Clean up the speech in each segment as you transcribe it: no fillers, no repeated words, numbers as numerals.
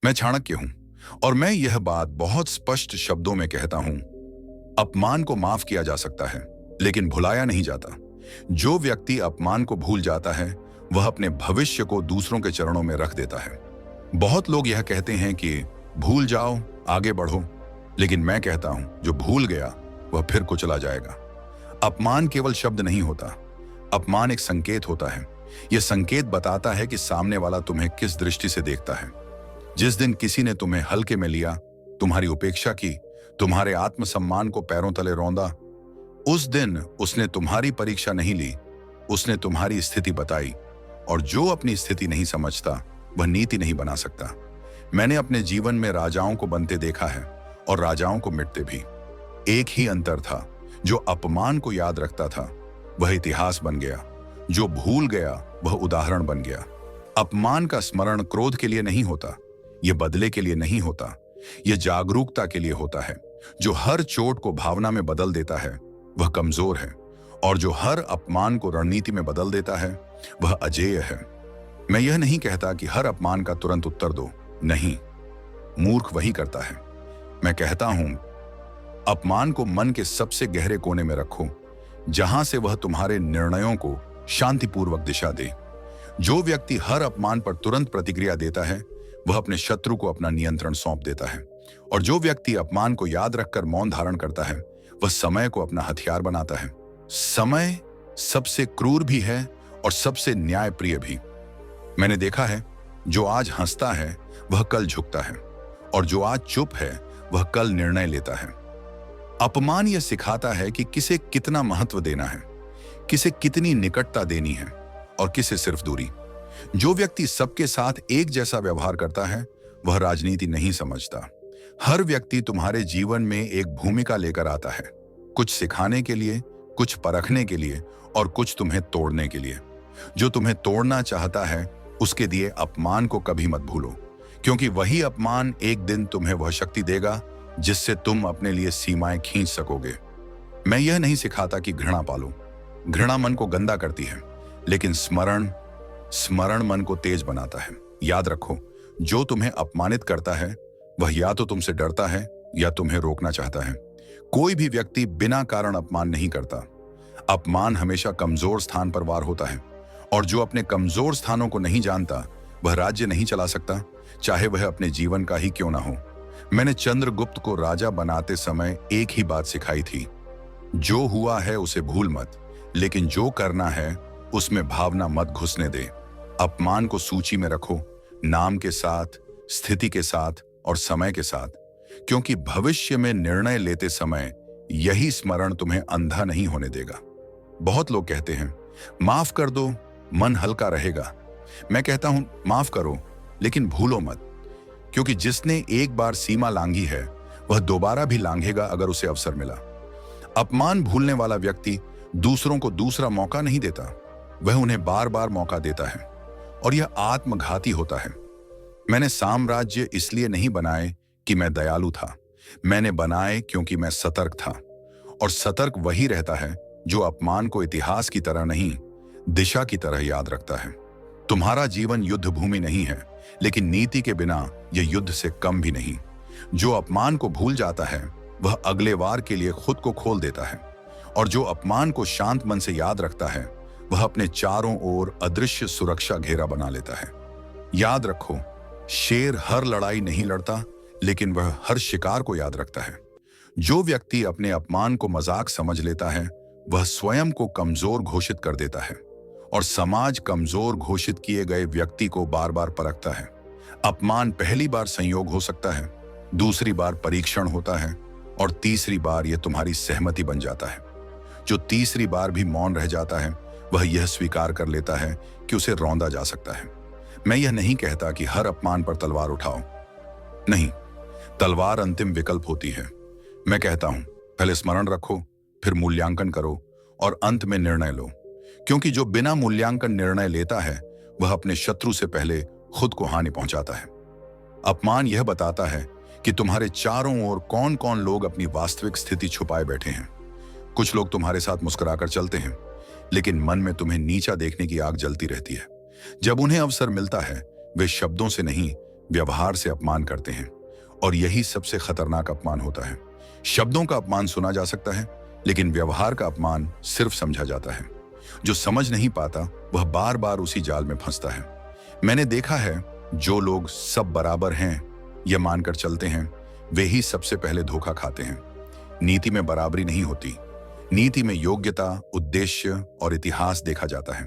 मैं चाणक्य हूं और मैं यह बात बहुत स्पष्ट शब्दों में कहता हूं। अपमान को माफ किया जा सकता है, लेकिन भुलाया नहीं जाता। जो व्यक्ति अपमान को भूल जाता है, वह अपने भविष्य को दूसरों के चरणों में रख देता है। बहुत लोग यह कहते हैं कि भूल जाओ, आगे बढ़ो, लेकिन मैं कहता हूं, जो भूल गया वह फिर कुचला जाएगा। अपमान केवल शब्द नहीं होता, अपमान एक संकेत होता है। यह संकेत बताता है कि सामने वाला तुम्हें किस दृष्टि से देखता है। जिस दिन किसी ने तुम्हें हल्के में लिया, तुम्हारी उपेक्षा की, तुम्हारे आत्मसम्मान को पैरों तले रौंदा, उस दिन उसने तुम्हारी परीक्षा नहीं ली, उसने तुम्हारी स्थिति बताई। और जो अपनी स्थिति नहीं समझता, वह नीति नहीं बना सकता। मैंने अपने जीवन में राजाओं को बनते देखा है और राजाओं को मिटते भी। एक ही अंतर था, जो अपमान को याद रखता था वह इतिहास बन गया, जो भूल गया वह उदाहरण बन गया। अपमान का स्मरण क्रोध के लिए नहीं होता, यह बदले के लिए नहीं होता, यह जागरूकता के लिए होता है। जो हर चोट को भावना में बदल देता है वह कमजोर है, और जो हर अपमान को रणनीति में बदल देता है वह अजेय है। मैं यह नहीं कहता कि हर अपमान का तुरंत उत्तर दो, नहीं, मूर्ख वही करता है। मैं कहता हूं, अपमान को मन के सबसे गहरे कोने में रखो, जहां से वह तुम्हारे निर्णयों को शांतिपूर्वक दिशा दे। जो व्यक्ति हर अपमान पर तुरंत प्रतिक्रिया देता है, वह अपने शत्रु को अपना नियंत्रण सौंप देता है। और जो व्यक्ति अपमान को याद रखकर मौन धारण करता है, वह समय को अपना हथियार बनाता है। समय सबसे क्रूर भी है और सबसे न्यायप्रिय भी। मैंने देखा है, जो आज हंसता है वह कल झुकता है, और जो आज चुप है वह कल निर्णय लेता है। अपमान यह सिखाता है कि किसे कितना महत्व देना है, किसे कितनी निकटता देनी है और किसे सिर्फ दूरी। जो व्यक्ति सबके साथ एक जैसा व्यवहार करता है, वह राजनीति नहीं समझता। हर व्यक्ति तुम्हारे जीवन में एक भूमिका लेकर आता है, कुछ सिखाने के लिए, कुछ परखने के लिए और कुछ तुम्हें तोड़ने के लिए। जो तुम्हें तोड़ना चाहता है, उसके दिए अपमान को कभी मत भूलो, क्योंकि वही अपमान एक दिन तुम्हें वह शक्ति देगा जिससे तुम अपने लिए सीमाएं खींच सकोगे। मैं यह नहीं सिखाता कि घृणा पालो, घृणा मन को गंदा करती है, लेकिन स्मरण मन को तेज बनाता है। याद रखो, जो तुम्हें अपमानित करता है वह या तो तुमसे डरता है या तुम्हें रोकना चाहता है। कोई भी व्यक्ति बिना कारण अपमान नहीं करता। अपमान हमेशा कमजोर स्थान पर वार होता है, और जो अपने कमजोर स्थानों को नहीं जानता, वह राज्य नहीं चला सकता, चाहे वह अपने जीवन का ही क्यों ना हो। मैंने चंद्रगुप्त को राजा बनाते समय एक ही बात सिखाई थी, जो हुआ है उसे भूल मत, लेकिन जो करना है उसमें भावना मत घुसने दे। अपमान को सूची में रखो, नाम के साथ, स्थिति के साथ और समय के साथ, क्योंकि भविष्य में निर्णय लेते समय यही स्मरण तुम्हें अंधा नहीं होने देगा। बहुत लोग कहते हैं, माफ कर दो, मन हल्का रहेगा। मैं कहता हूं, माफ करो, लेकिन भूलो मत, क्योंकि जिसने एक बार सीमा लांघी है वह दोबारा भी लांघेगा अगर उसे अवसर मिला। अपमान भूलने वाला व्यक्ति दूसरों को दूसरा मौका नहीं देता, वह उन्हें बार बार मौका देता है, और यह आत्मघाती होता है। मैंने साम्राज्य इसलिए नहीं बनाए कि मैं दयालु था, मैंने बनाए क्योंकि मैं सतर्क था। और सतर्क वही रहता है जो अपमान को इतिहास की तरह नहीं, दिशा की तरह याद रखता है। तुम्हारा जीवन युद्ध भूमि नहीं है, लेकिन नीति के बिना यह युद्ध से कम भी नहीं। जो अपमान को भूल जाता है, वह अगले वार के लिए खुद को खोल देता है, और जो अपमान को शांत मन से याद रखता है, वह अपने चारों ओर अदृश्य सुरक्षा घेरा बना लेता है। याद रखो, शेर हर लड़ाई नहीं लड़ता, लेकिन वह हर शिकार को याद रखता है। जो व्यक्ति अपने अपमान को मजाक समझ लेता है, वह स्वयं को कमजोर घोषित कर देता है, और समाज कमजोर घोषित किए गए व्यक्ति को बार बार परखता है। अपमान पहली बार संयोग हो सकता है, दूसरी बार परीक्षण होता है, और तीसरी बार यह तुम्हारी सहमति बन जाता है। जो तीसरी बार भी मौन रह जाता है, वह यह स्वीकार कर लेता है कि उसे रौंदा जा सकता है। मैं यह नहीं कहता कि हर अपमान पर तलवार उठाओ, नहीं, तलवार अंतिम विकल्प होती है। मैं कहता हूं, पहले स्मरण रखो, फिर मूल्यांकन करो और अंत में निर्णय लो, क्योंकि जो बिना मूल्यांकन निर्णय लेता है, वह अपने शत्रु से पहले खुद को हानि पहुंचाता है। अपमान यह बताता है कि तुम्हारे चारों ओर कौन कौन लोग अपनी वास्तविक स्थिति छुपाए बैठे हैं। कुछ लोग तुम्हारे साथ मुस्कुराकर चलते हैं, लेकिन मन में तुम्हें नीचा देखने की आग जलती रहती है। जब उन्हें अवसर मिलता है, वे शब्दों से नहीं, व्यवहार से अपमान करते हैं, और यही सबसे खतरनाक अपमान होता है। शब्दों का अपमान सुना जा सकता है, लेकिन व्यवहार का अपमान सिर्फ समझा जाता है। जो समझ नहीं पाता वह बार बार उसी जाल में फंसता है। मैंने देखा है, जो लोग सब बराबर हैं यह मानकर चलते हैं, वे ही सबसे पहले धोखा खाते हैं। नीति में बराबरी नहीं होती। नीति में योग्यता, उद्देश्य और इतिहास देखा जाता है।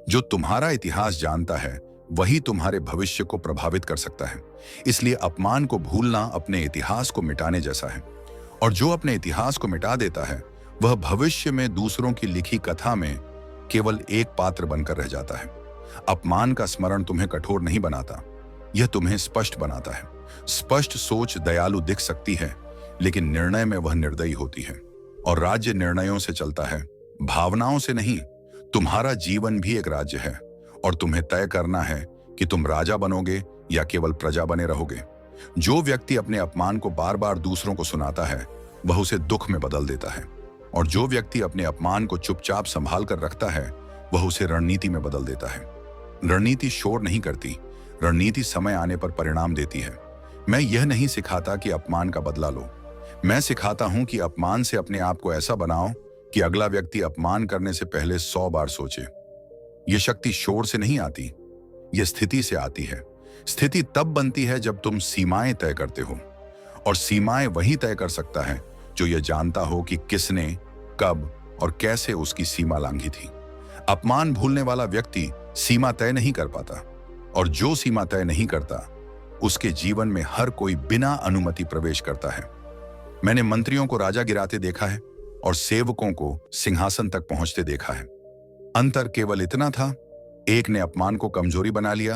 जो तुम्हारा इतिहास जानता है वही तुम्हारे भविष्य को प्रभावित कर सकता है। इसलिए अपमान को भूलना अपने इतिहास को मिटाने जैसा है, और जो अपने इतिहास को मिटा देता है वह भविष्य में दूसरों की लिखी कथा में केवल एक पात्र बनकर रह जाता है। अपमान का स्मरण तुम्हें कठोर नहीं बनाता, यह तुम्हें स्पष्ट बनाता है। स्पष्ट सोच दयालु दिख सकती है, लेकिन निर्णय में वह निर्दयी होती है। और राज्य निर्णयों से चलता है, भावनाओं से नहीं। तुम्हारा जीवन भी एक राज्य है, और तुम्हें तय करना है कि तुम राजा बनोगे या केवल प्रजा बने रहोगे। जो व्यक्ति अपने अपमान को बार बार दूसरों को सुनाता है वह उसे दुख में बदल देता है, और जो व्यक्ति अपने अपमान को चुपचाप संभाल कर रखता है वह उसे रणनीति में बदल देता है। रणनीति शोर नहीं करती, रणनीति समय आने पर परिणाम देती है। मैं यह नहीं सिखाता कि अपमान का बदला लो, मैं सिखाता हूं कि अपमान से अपने आप को ऐसा बनाओ कि अगला व्यक्ति अपमान करने से पहले 100 बार सोचे। यह शक्ति शोर से नहीं आती, यह स्थिति से आती है। स्थिति तब बनती है जब तुम सीमाएं तय करते हो, और सीमाएं वही तय कर सकता है जो यह जानता हो कि किसने, कब और कैसे उसकी सीमा लांघी थी। अपमान भूलने वाला व्यक्ति सीमा तय नहीं कर पाता, और जो सीमा तय नहीं करता उसके जीवन में हर कोई बिना अनुमति प्रवेश करता है। मैंने मंत्रियों को राजा गिराते देखा है और सेवकों को सिंहासन तक पहुंचते देखा है। अंतर केवल इतना था, एक ने अपमान को कमजोरी बना लिया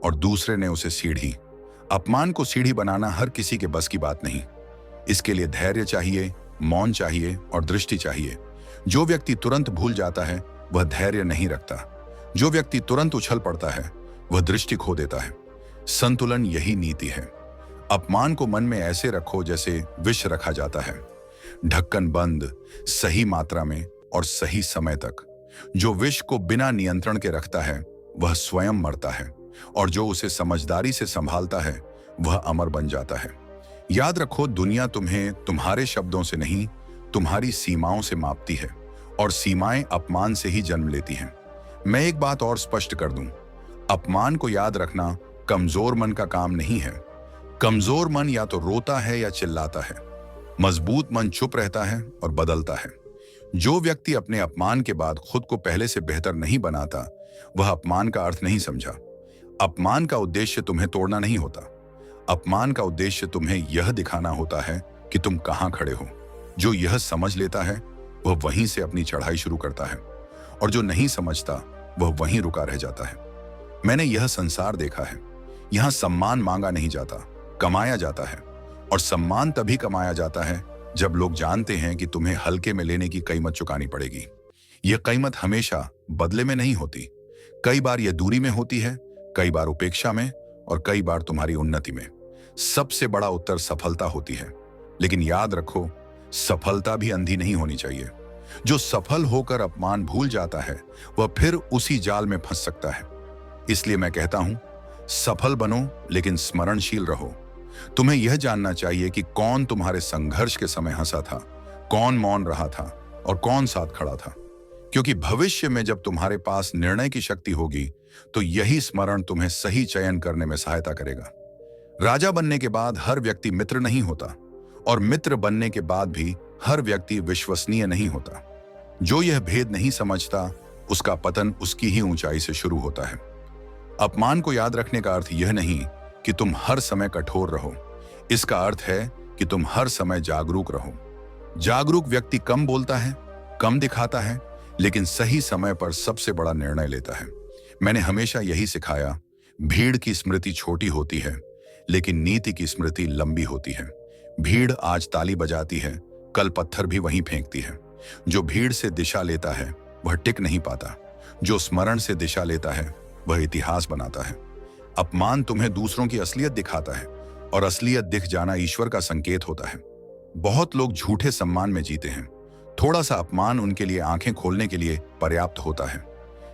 और दूसरे ने उसे सीढ़ी। अपमान को सीढ़ी बनाना हर किसी के बस की बात नहीं। इसके लिए धैर्य चाहिए, मौन चाहिए और दृष्टि चाहिए। जो व्यक्ति तुरंत भूल जाता है वह धैर्य नहीं रखता। जो व्यक्ति तुरंत उछल पड़ता है वह दृष्टि खो देता है। संतुलन यही नीति है। अपमान को मन में ऐसे रखो जैसे विष रखा जाता है, ढक्कन बंद, सही मात्रा में और सही समय तक। जो विष को बिना नियंत्रण के रखता है वह स्वयं मरता है, और जो उसे समझदारी से संभालता है वह अमर बन जाता है। याद रखो, दुनिया तुम्हें तुम्हारे शब्दों से नहीं, तुम्हारी सीमाओं से मापती है, और सीमाएं अपमान से ही जन्म लेती हैं। मैं एक बात और स्पष्ट कर दूं, अपमान को याद रखना कमजोर मन का काम नहीं है। कमजोर मन या तो रोता है या चिल्लाता है। मजबूत मन चुप रहता है और बदलता है। जो व्यक्ति अपने अपमान के बाद खुद को पहले से बेहतर नहीं बनाता वह अपमान का अर्थ नहीं समझा। अपमान का उद्देश्य तुम्हें तोड़ना नहीं होता। अपमान का उद्देश्य तुम्हें यह दिखाना होता है कि तुम कहां खड़े हो। जो यह समझ लेता है वह वहीं से अपनी चढ़ाई शुरू करता है, और जो नहीं समझता वह वहीं रुका रह जाता है। मैंने यह संसार देखा है। यहां सम्मान मांगा नहीं जाता, कमाया जाता है। और सम्मान तभी कमाया जाता है जब लोग जानते हैं कि तुम्हें हल्के में लेने की कीमत चुकानी पड़ेगी। यह कीमत हमेशा बदले में नहीं होती। कई बार यह दूरी में होती है, कई बार उपेक्षा में, और कई बार तुम्हारी उन्नति में। सबसे बड़ा उत्तर सफलता होती है, लेकिन याद रखो, सफलता भी अंधी नहीं होनी चाहिए। जो सफल होकर अपमान भूल जाता है वह फिर उसी जाल में फंस सकता है। इसलिए मैं कहता हूं, सफल बनो लेकिन स्मरणशील रहो। तुम्हें यह जानना चाहिए कि कौन तुम्हारे संघर्ष के समय हंसा था, कौन मौन रहा था और कौन साथ खड़ा था। क्योंकि भविष्य में जब तुम्हारे पास निर्णय की शक्ति होगी तो यही स्मरण तुम्हें सही चयन करने में सहायता करेगा। राजा बनने के बाद हर व्यक्ति मित्र नहीं होता, और मित्र बनने के बाद भी हर व्यक्ति विश्वसनीय नहीं होता। जो यह भेद नहीं समझता उसका पतन उसकी ही ऊंचाई से शुरू होता है। अपमान को याद रखने का अर्थ यह नहीं कि तुम हर समय कठोर रहो। इसका अर्थ है कि तुम हर समय जागरूक रहो। जागरूक व्यक्ति कम बोलता है, कम दिखाता है, लेकिन सही समय पर सबसे बड़ा निर्णय लेता है। मैंने हमेशा यही सिखाया, भीड़ की स्मृति छोटी होती है लेकिन नीति की स्मृति लंबी होती है। भीड़ आज ताली बजाती है, कल पत्थर भी वहीं फेंकती है। जो भीड़ से दिशा लेता है वह टिक नहीं पाता। जो स्मरण से दिशा लेता है वह इतिहास बनाता है। अपमान तुम्हें दूसरों की असलियत दिखाता है, और असलियत दिख जाना ईश्वर का संकेत होता है। बहुत लोग झूठे सम्मान में जीते हैं। थोड़ा सा अपमान उनके लिए आंखें खोलने के लिए पर्याप्त होता है।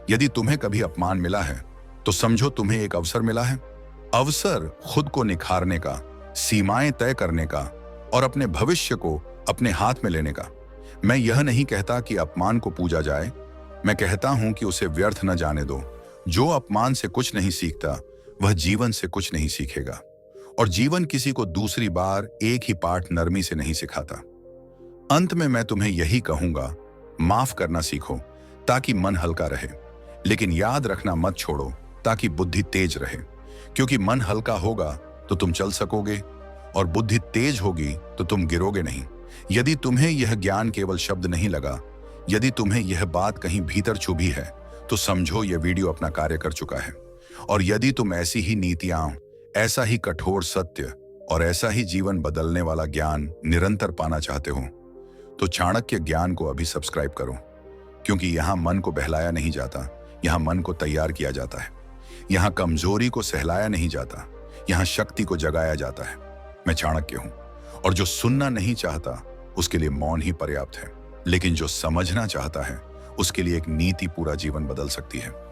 यदि तुम्हें कभी अपमान मिला है तो समझो तुम्हें एक अवसर मिला है। अवसर खुद को निखारने का, सीमाएं तय करने का और अपने भविष्य को अपने हाथ में लेने का। मैं यह नहीं कहता कि अपमान को पूजा जाए, मैं कहता हूं कि उसे व्यर्थ न जाने दो। जो अपमान से कुछ नहीं सीखता वह जीवन से कुछ नहीं सीखेगा, और जीवन किसी को दूसरी बार एक ही पाठ नरमी से नहीं सिखाता। अंत में मैं तुम्हें यही कहूंगा, माफ करना सीखो ताकि मन हल्का रहे, लेकिन याद रखना मत छोड़ो ताकि बुद्धि तेज रहे। क्योंकि मन हल्का होगा तो तुम चल सकोगे, और बुद्धि तेज होगी तो तुम गिरोगे नहीं। यदि तुम्हें यह ज्ञान केवल शब्द नहीं लगा, यदि तुम्हें यह बात कहीं भीतर चुभी है, तो समझो यह वीडियो अपना कार्य कर चुका है। और यदि तुम ऐसी ही नीतियां, ऐसा ही कठोर सत्य और ऐसा ही जीवन बदलने वाला ज्ञान निरंतर पाना चाहते हो, तो चाणक्य ज्ञान को अभी सब्सक्राइब करो। क्योंकि यहां मन को बहलाया नहीं जाता, यहां मन को तैयार किया जाता है। यहां कमजोरी को सहलाया नहीं जाता, यहां शक्ति को जगाया जाता है। मैं चाणक्य हूं, और जो सुनना नहीं चाहता उसके लिए मौन ही पर्याप्त है, लेकिन जो समझना चाहता है उसके लिए एक नीति पूरा जीवन बदल सकती है।